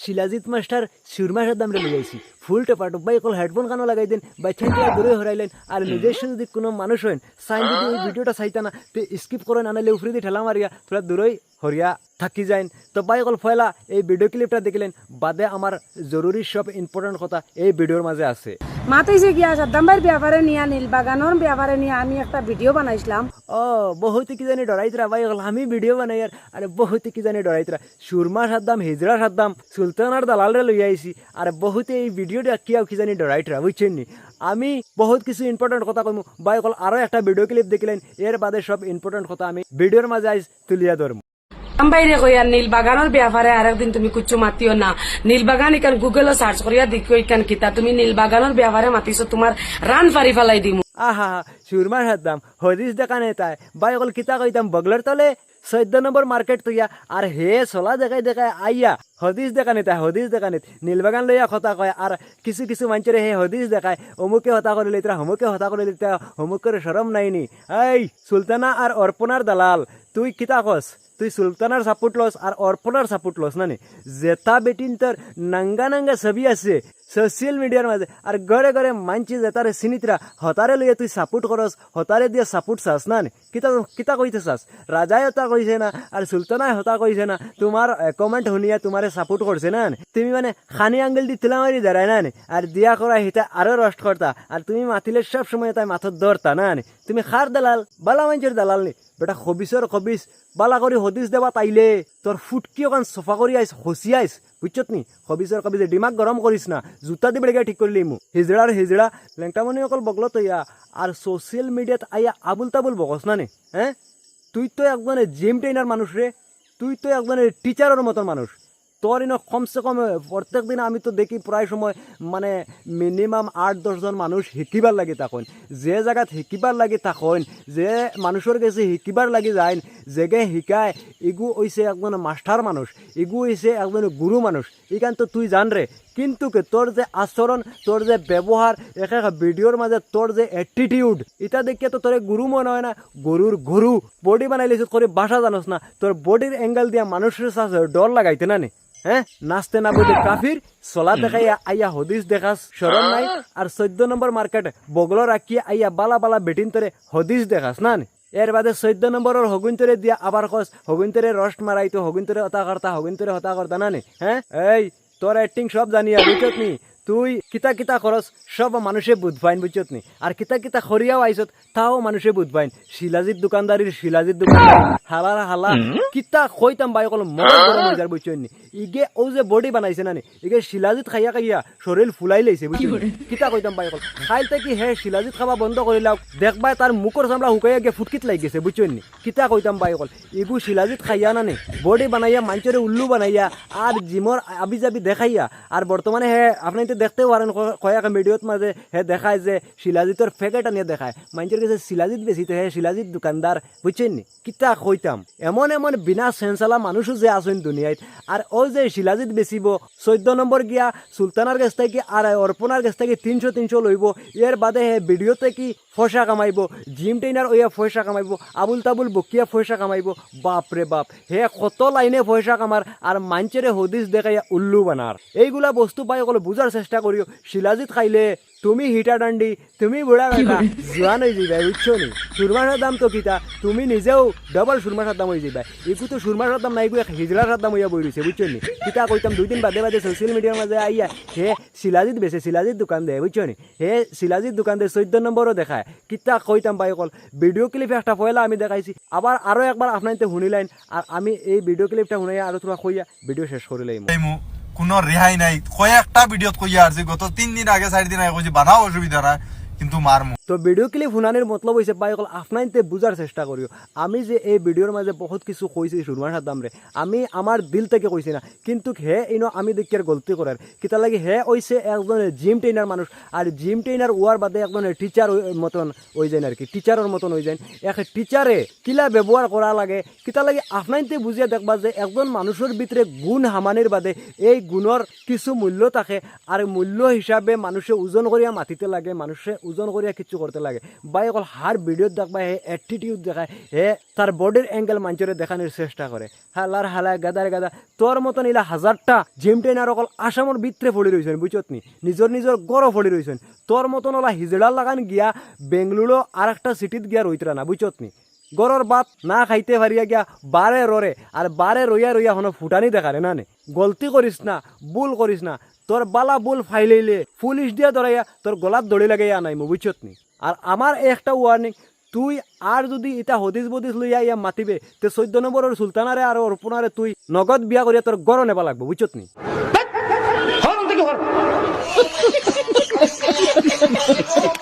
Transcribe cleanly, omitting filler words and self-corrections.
Shilajit master Surma সাদ্দামরে লই আইছি ফুল টেপাটপ ভাই কল হেডফোন কানো লাগাই দেন বাচ্চান থেকে দূরে হরাইলেন আর নিজস্ব যদি কোনো মানুষ হন সাইন যদি এই ভিডিওটা চাইতা না তো স্কিপ করেন আনালে উফরে দিয়ে ঠেলা মারিয়া তোরা দূরই হরিয়া থাকি যাইন তো ভাই কল ফয়লা এই ভিডিও ক্লিপটা দেখলেন বাদে আমার জরুরি সব ইম্পর্টেন্ট কথা এই ভিডিওর মাঝে আছে মাতাইছে গিয়া সাদ্দাম ভাইয়ের ব্যাপারে নিয়ে নীল বাগানোর ব্যাপারে নিয়ে আমি একটা ভিডিও বানাইছিলাম। ও বহুত কি জানি ডরাইতরা ভাই আমি ভিডিও বানাই আর আরে বহুত কি জানি ডরাইতরা সুরমা সাদ্দাম হিজড়া সাদ্দাম সুলতানার দালালরে লই আইছি আর বহুত এই ভিডিওটা কি জানি ডরাইতরা বুঝছেন নি আমি বহুত কিছু ইম্পর্টেন্ট কথা কইমু ভাই কল আরো একটা ভিডিও ক্লিপ দেখলেন এর বাদে সব ইম্পর্টেন্ট কথা আমি ভিডিওর মাঝে আইস তুলিয়া ধরমু। বাইরে কইয়া নীল বাগানোর ব্যাপারে আরেকদিন তুমি কুচ্ছু মাতিও না নীল বাগান ইকান গুগলে সার্চ করিয়া দেখিও ইকান কিতা তুমি নীল বাগানোর ব্যাপারে মাতিছো তোমার রান ফারি ফালাই দিমু। আহা সুরমা সাদ্দাম হদিস দেখানে তাই ভাই কল কিতা কইতাম বগলের তলে 14 নম্বর মার্কেট তুইয়া আর হে চলা দেখাই আইয়া হদিস দেখানে তাই হদিস দেখানে নীলবাগান লইয়া কথা কয় আর কিছু মানুষের হে হদিস দেখায় অমুকে হতা করে লিতরা হমুকে হতা করে লিতরা হমুকের শরম নাইনি এই সুলতানা আর অর্পণার দালাল তুই কিতা কস তুই সুলতানার সাপোর্ট লস আর অর্পণার সাপোর্ট লস না জেতা বেটিন তোর নাঙ্গা ছবি আছে সোশ্যাল মিডিয়ার মাঝে আর ঘরে ঘরে মানছি জেতারে সিনিতরা হতারে লইয়া তুই সাপোর্ট করস হতারে দিয়ে সাপোর্ট চাস না কিতা কইতে চাস রাজায় হতা কইছে না আর সুলতানায় হতা কইছে না তোমার কমেন্ট শুনিয়া তোমারে সাপোর্ট করছে না তুমি মানে খানি আঙ্গেল দি তুলা মারি দাঁড়ায় না আর দিয়া করা হিতা আরো রষ্ট করতা আর তুমি মাতিলে সব সময় তাই মাথর ধরতা না তুমি খার দালাল বালা মানুষের দালাল নি বেটা খবিস বালা করে হদিস দেবা তাইলে তোর ফুটকি ওখান সফা করি আইস হসি আইস বুঝছত নি খবিসর ডিমাগ গরম করিস না জুতা দিবে গিয়ে ঠিক করলি মু হিজড়া লেংটামনি অকল বগলত ইয়া আর সোশ্যাল মিডিয়াত আইয়া আবুল তাবুল বকস না নে হ্যাঁ তুই তো একজনের জিম ট্রেনার মানুষ রে তুই তো একজনের টিচারের মতন মানুষ তোর ইনো কমসে কম প্রত্যেক দিন আমি তো দেখি প্রায় সময় মানে মিনিমাম 8-10 জন মানুষ শিকিবার লাগি তখন যে জায়গাত শিকিবার লাগি তখন যে মানুষের কাছে শিকিবার লাগি যায় যেগে শিকায় ইগু হইছে একজন মাস্টার মানুষ ইগু হইছে একজন গুরু মানুষ ইখান তো তুই জান রে কিন্তু তোর যে আচরণ তোর যে ব্যবহার একা ভিডিওর মাঝে তোর যে অ্যাটিটিউড এটা দেখিয়ে তো তোর গুরু মনে হয় না গরুর গরু বডি বানাইলে করে বাসা জানোস না তোর বডির অ্যাঙ্গেল দিয়া মানুষের সাথে ডর লাগাইতে না হ্যাঁ নাচতে না বলে কাফির চলা দেখাইয়া আইয়া হদিস দেখাস শরম নাই আর 14 নম্বর মার্কেট বগল রাখিয়া আইয়া বালা বেটিন তরে হদিস দেখাস না এর বাদে 14 নম্বরের হগুন্তরে দিয়া আবার কস হগুন্তরে রস্ট মারাইতো হগুন্তরে হতা করতা না হ্যাঁ এই তোর অ্যাক্টিং সব জানিয়া বুঝত নি তুই কিতা খরচ সব মানুষে বুধ পাইন বুঝত নি আর কিতা খরিয়াও আইসত তাও মানুষে বুধ পাইন শিলাজিৎ দোকানদার হালা কিতা কইতাম বাই কল মগজ গরম হয়ে যার বুঝছেন নি ইগে ও যে বডি বানাইছে না ইগে শিলাজিৎ খাইয়া শরীর ফুলাই লাইছে বুঝছেন কিতা কইতাম বাই কল খাইতে কি হে শিলাজিৎ খাওয়া বন্ধ করিলাও দেখবাই তার মুখর চামড়া হুকাইয়া গিয়ে ফুটকিত লাগি গেছে বুঝছেন নি কিতা কইতাম বাই কল ইগু শিলাজিৎ খাইয়া না বডি বানাইয়া মানুষের উল্লু বানাইয়া আর জিমর আবি যাবি দেখাইয়া আর বর্তমানে হে আপনি দেখতেও পারেন কয়েক ভিডিওত মাঝে হে দেখায় যে শিলাজিতের প্যাকেট আনিয়ে দেখায় মানুষের কাছে শিলাজিৎ বেশিতে হে শিলাজিৎ দোকানদার বুঝছেন নি কিতা কইতাম এমন বিনা সেন্সালা মানুষও যে আছেন দুনিয়ায় আর ও যে শিলাজিৎ বেচিব 14 নম্বর গিয়া সুলতানার কাছ থেকে আর অর্পণার কাছ থেকে 300 লইব এর বাদে হে ভিডিওতে কি পয়সা কামাইব জিম ট্রেনার ওয়া পয়সা কামাইব আবুল তাবুল বকিয়া পয়সা কামাইব বাপরে বাপ হে কত লাইনে পয়সা কামার আর মানুষের হদিস দেখাইয়া উল্লু বানার এইগুলা বস্তু পাই সকলে বুঝার চেষ্টা করিও শিলাজিৎ খাইলে তুমি হিটা ডান্ডি তুমি বুড়া বেটা জোয়ান হয়ে যাবে বুঝছো নি সুরমার দাম তো কিতা তুমি নিজেও ডবল সুরমার দাম হয়ে যাবে এগু তো সুরমার দাম নাই গু হিজড়ার দাম হইয়া বই রয়েছে বুঝছো নি কিতা কইতাম 2 দিন বাদে সোশ্যাল মিডিয়ার মাঝে আইয়া হে শিলাজিৎ বেছে শিলাজিৎ দোকান দেয় বুঝছো নি হে শিলাজিৎ দোকান দেয় 14 নম্বরও দেখায় কিতা কইতাম ভাই কল ভিডিও ক্লিপ একটা পয়লা আমি দেখাইছি আবার আরো একবার আপনাদের শুনিলাইন আর আমি এই ভিডিও ক্লিপটা শুনাইয়া আরো তোরা কইয়া ভিডিও শেষ করিলাম কোনো রেহাই নাই কয়েকটা ভিডিওত কইয়া আসছি গত 3 দিন আগে 4 দিন আগে কইছি বানাও অসুবিধা নাই কিন্তু মারমু তো ভিডিও ক্লিপ শুনানোর মতলব হয়েছে বাই কল আপনাইতে বুঝার চেষ্টা করিও আমি যে এই ভিডিওর মাঝে বহুত কিছু কইছি সুরমা সাদ্দাম রে আমি আমার দিল থেকে কইছি না কিন্তু হে ইনো আমি দেখিয়ার গলতি করার কিতা লাগে হে হইছে একজন জিম ট্রেনার মানুষ আর জিম ট্রেনার ওয়ার বাদে একজন টিচার মতন হয়ে যায় আর কি টিচারের মতন হয়ে যায় এক টিচারে কিলা ব্যবহার করা লাগে কিতা লাগে আপনাইতে বুঝিয়া দেখবা যে একজন মানুষের ভিতরে গুণ হামানির বাদে এই গুণর কিছু মূল্য থাকে আর মূল্য হিসাবে মানুষে ওজন করিয়া মাতিতে লাগে মানুষে ওজন করিয়া কিছু কিছু করতে লাগে ভাই অকল হার ভিডিও দেখবা হে অ্যাটিটিউড দেখায় হে তার বডির অ্যাঙ্গেল মানুষের দেখানোর চেষ্টা করে হালার হালায় গাদার গাদা তোর মতন ইলা হাজারটা জিম ট্রেনার অকল আসামর ভিতরে পড়ে রয়েছেন বুঝত নি নিজের গড় পড়ে রয়েছেন তোর মতন ওলা হিজড়ার লাগান গিয়া বেঙ্গলুরু আর একটা সিটিত গিয়া রইতরা না বুঝত নি গরর বাত না খাইতে পারিয়া গিয়া বারে ররে আর বারে রইয়া হনো ফুটানি দেখারে না নে গলতি করিস না ভুল করিস না তোর বালা ভুল ফাইলেইলে পুলিশ দিয়া ধরাইয়া তোর গলাত দড়ি লাগাইয়া নাই বুঝত নি আর আমার একটা ওয়ার্নিং তুই আর যদি এটা হদিস বদিস লইয়া ইয়া মাতিবে তে 14 নম্বরের সুলতানারে আর অর্পণারে তুই নগদ বিয়া করিয়া তোর গড় নেবা লাগবো বুঝত নি